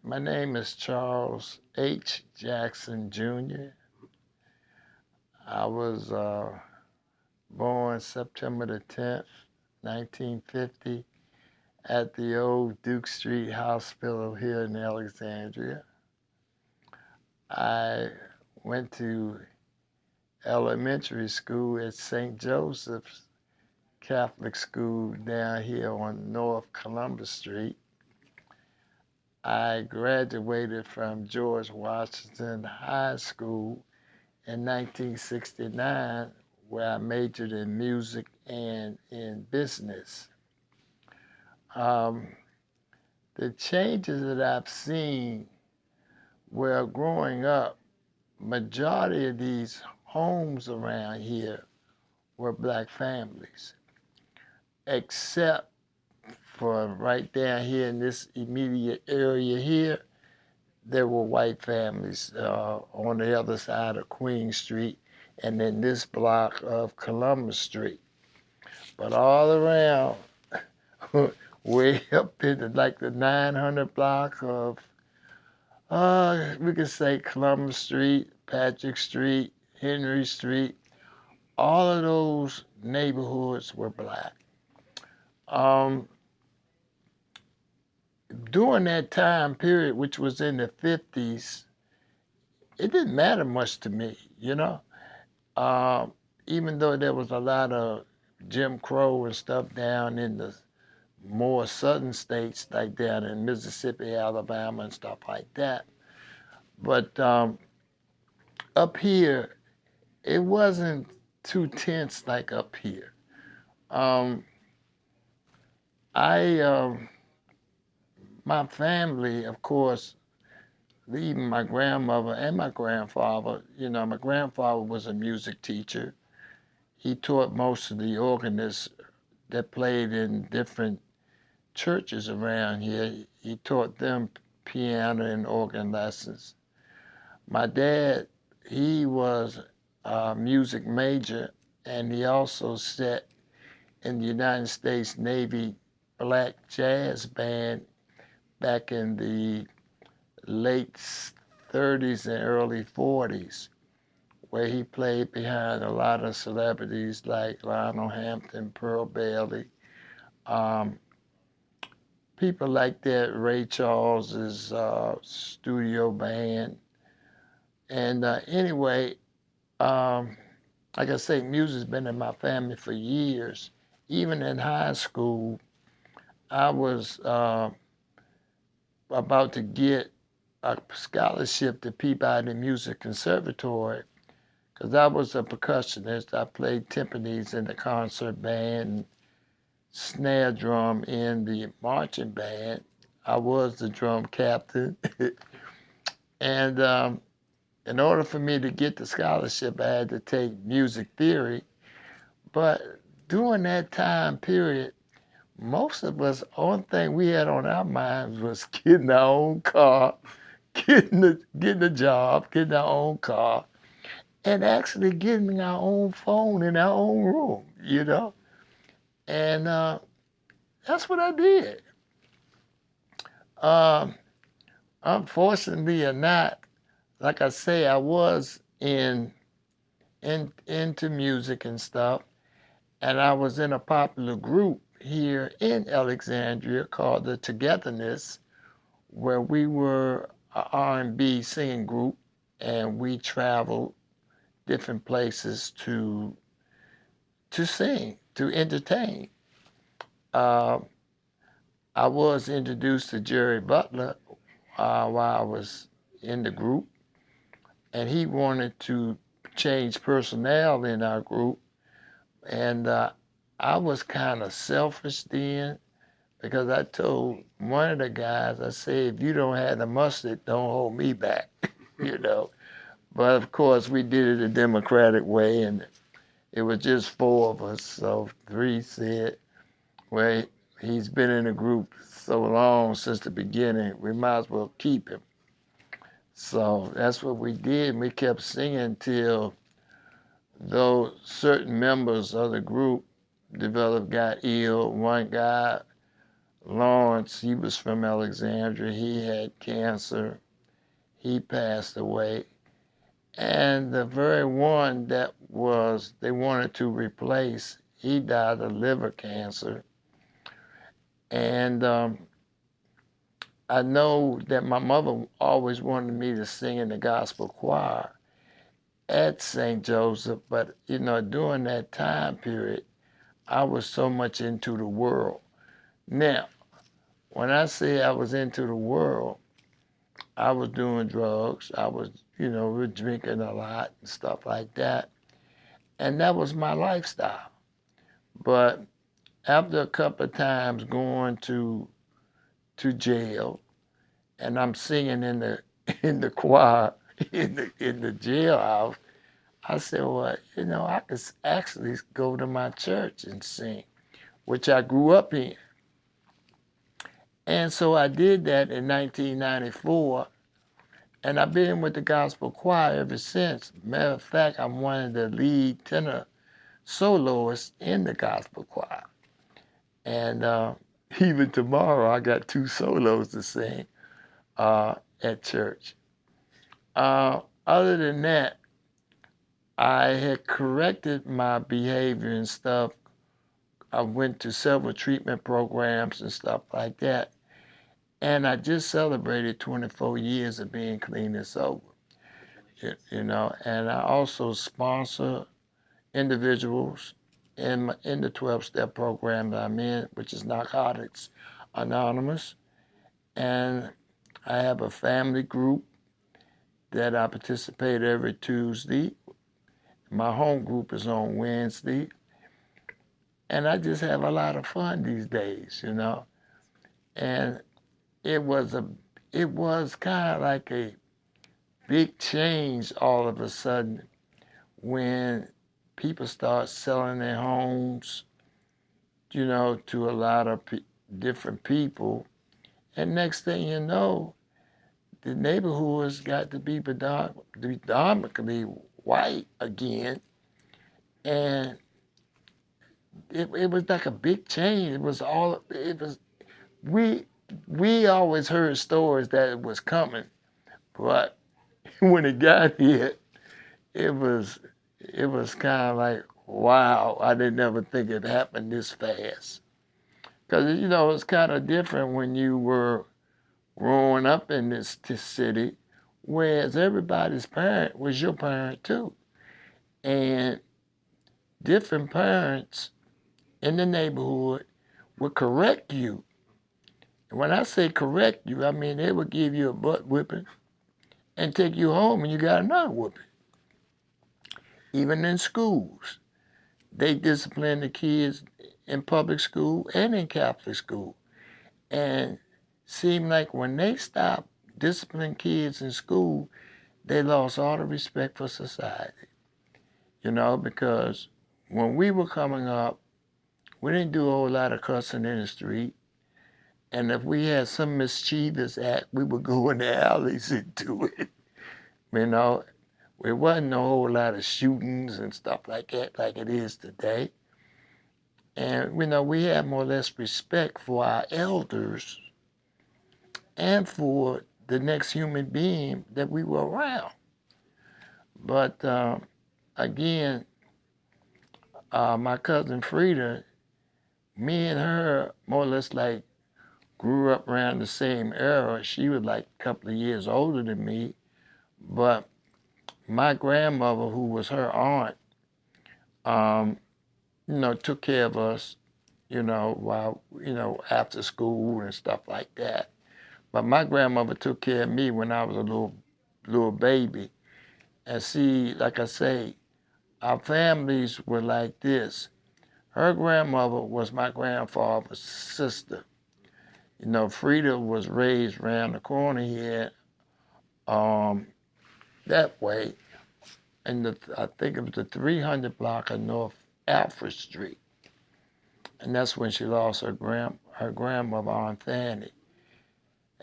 My name is Charles H. Jackson Jr. I was born September the 10th, 1950, at the old Duke Street Hospital here in Alexandria. I went to elementary school at St. Joseph's Catholic School down here on North Columbus Street. I graduated from George Washington High School in 1969, where I majored in music and in business. Um, the changes that I've seen, well, growing up, majority of these homes around here were black families, except for right down here in this immediate area here, there were white families on the other side of Queen Street and in this block of Columbus Street. But all around, way up into like the 900 block of, we could say Columbus Street, Patrick Street, Henry Street, all of those neighborhoods were black. Um, During that time period, which was in the 50s, it didn't matter much to me, you know? Even though there was a lot of Jim Crow and stuff down in the more southern states, like down in Mississippi, Alabama, and stuff like that. But up here, it wasn't too tense like up here. Um, my family, of course, even my grandmother and my grandfather, my grandfather was a music teacher. He taught most of the organists that played in different churches around here. He taught them piano and organ lessons. My dad, he was a music major, and he also sat in the United States Navy Black Jazz Band back in the late 30s and early 40s, where he played behind a lot of celebrities like Lionel Hampton, Pearl Bailey, people like that, Ray Charles's studio band. And anyway, like I say, music's been in my family for years. Even in high school, I was about to get a scholarship to Peabody Music Conservatory because I was a percussionist. I played timpanis in the concert band, snare drum in the marching band. I was the drum captain. And in order for me to get the scholarship, I had to take music theory. But during that time period, most of us, only thing we had on our minds was getting our own car, getting a job, getting our own car, and actually getting our own phone in our own room. And that's what I did. Um, Unfortunately or not, like I say, I was into music and stuff, and I was in a popular group here in Alexandria called the Togetherness, where we were an R&B singing group, and we traveled different places to sing, to entertain. Uh, I was introduced to Jerry Butler while I was in the group, and he wanted to change personnel in our group, and I was kind of selfish then because I told one of the guys, I said, if you don't have the mustard, don't hold me back, you know. But of course, we did it a democratic way, and it was just four of us. So three said, well, he's been in the group so long since the beginning, we might as well keep him. So that's what we did. We kept singing till though certain members of the group got ill. One guy Lawrence, he was from Alexandria. He had cancer. He passed away. And the very one that was they wanted to replace, he died of liver cancer. And I know that my mother always wanted me to sing in the gospel choir at St. Joseph, but during that time period, I was so much into the world. Now, when I say I was into the world, I was doing drugs. I was, we were drinking a lot and stuff like that. And that was my lifestyle. But after a couple of times going to jail, and I'm singing in the choir in the jailhouse, I said, well, I could actually go to my church and sing, which I grew up in. And so I did that in 1994, and I've been with the gospel choir ever since. Matter of fact, I'm one of the lead tenor soloists in the gospel choir. And even tomorrow, I got 2 solos to sing at church. Other than that, I had corrected my behavior and stuff. I went to several treatment programs and stuff like that. And I just celebrated 24 years of being clean and sober. And I also sponsor individuals in the 12-step program that I'm in, which is Narcotics Anonymous. And I have a family group that I participate every Tuesday. My home group is on Wednesday. And I just have a lot of fun these days, And it was kind of like a big change all of a sudden when people start selling their homes, to a lot of different people. And next thing you know, the neighborhoods got to be predominantly white again. And it was like a big change. We always heard stories that it was coming, but when it got here, it was kind of like, wow, I didn't ever think it happened this fast. Because, it's kind of different when you were growing up in this city, whereas everybody's parent was your parent too. And different parents in the neighborhood would correct you. And when I say correct you, I mean they would give you a butt whipping and take you home and you got another whooping. Even in schools, they discipline the kids in public school and in Catholic school. And seemed like when they stopped disciplining kids in school, they lost all the respect for society. Because when we were coming up, we didn't do a whole lot of cussing in the street. And if we had some mischievous act, we would go in the alleys and do it. It wasn't a whole lot of shootings and stuff like that like it is today. And, we had more or less respect for our elders and for the next human being that we were around. But again, my cousin Frida, me and her more or less like grew up around the same era. She was like a couple of years older than me, but my grandmother, who was her aunt, took care of us, while, after school and stuff like that. But my grandmother took care of me when I was a little baby. And see, like I say, our families were like this. Her grandmother was my grandfather's sister. Frida was raised around the corner here, that way, and I think it was the 300 block of North Alfred Street. And that's when she lost her grandmother, Aunt Fanny.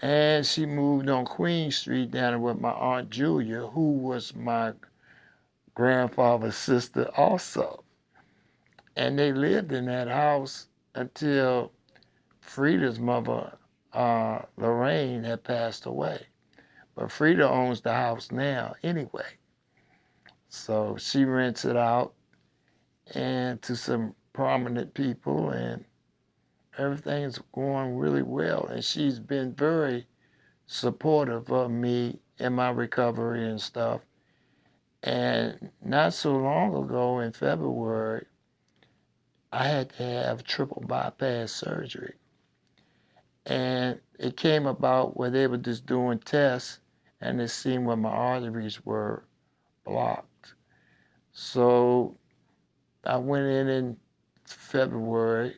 And she moved on Queen Street down with my Aunt Julia, who was my grandfather's sister also. And they lived in that house until Frida's mother, Lorraine, had passed away. But Frida owns the house now anyway. So she rents it out and to some prominent people, and everything's going really well. And she's been very supportive of me in my recovery and stuff. And not so long ago in February, I had to have triple bypass surgery. And it came about where they were just doing tests and it seemed where my arteries were blocked. So I went in February.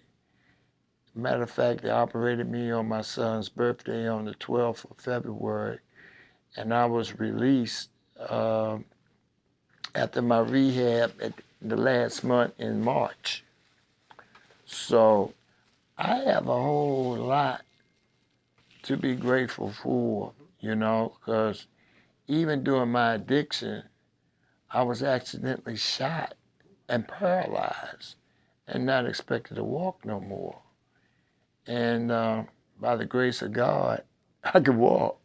Matter of fact, they operated me on my son's birthday on the 12th of February, and I was released after my rehab at the last month in March. So I have a whole lot to be grateful for, because even during my addiction, I was accidentally shot and paralyzed and not expected to walk no more. And by the grace of God, I could walk,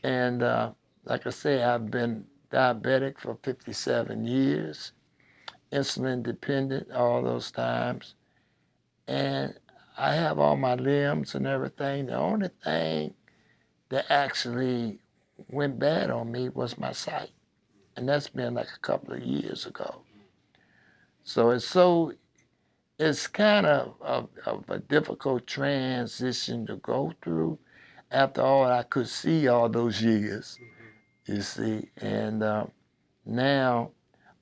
And like I say, I've been diabetic for 57 years, insulin dependent all those times. And I have all my limbs and everything. The only thing that actually went bad on me was my sight. And that's been like a couple of years ago. So it's kind of a difficult transition to go through. After all, I could see all those years, you see. And now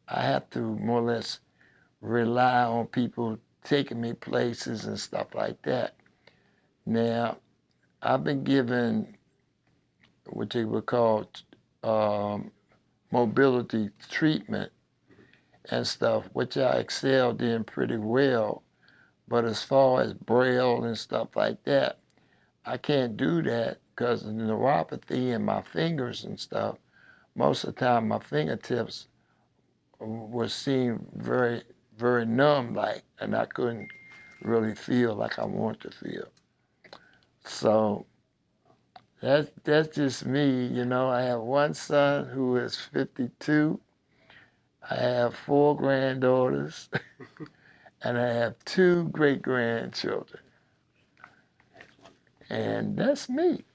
I have to more or less rely on people taking me places and stuff like that. Now, I've been given what they would call mobility treatment and stuff, which I excelled in pretty well. But as far as Braille and stuff like that, I can't do that because of the neuropathy in my fingers and stuff. Most of the time, my fingertips were seen very, very numb-like, and I couldn't really feel like I wanted to feel. So that's just me, I have one son who is 52. I have 4 granddaughters, and I have 2 great-grandchildren. And that's me.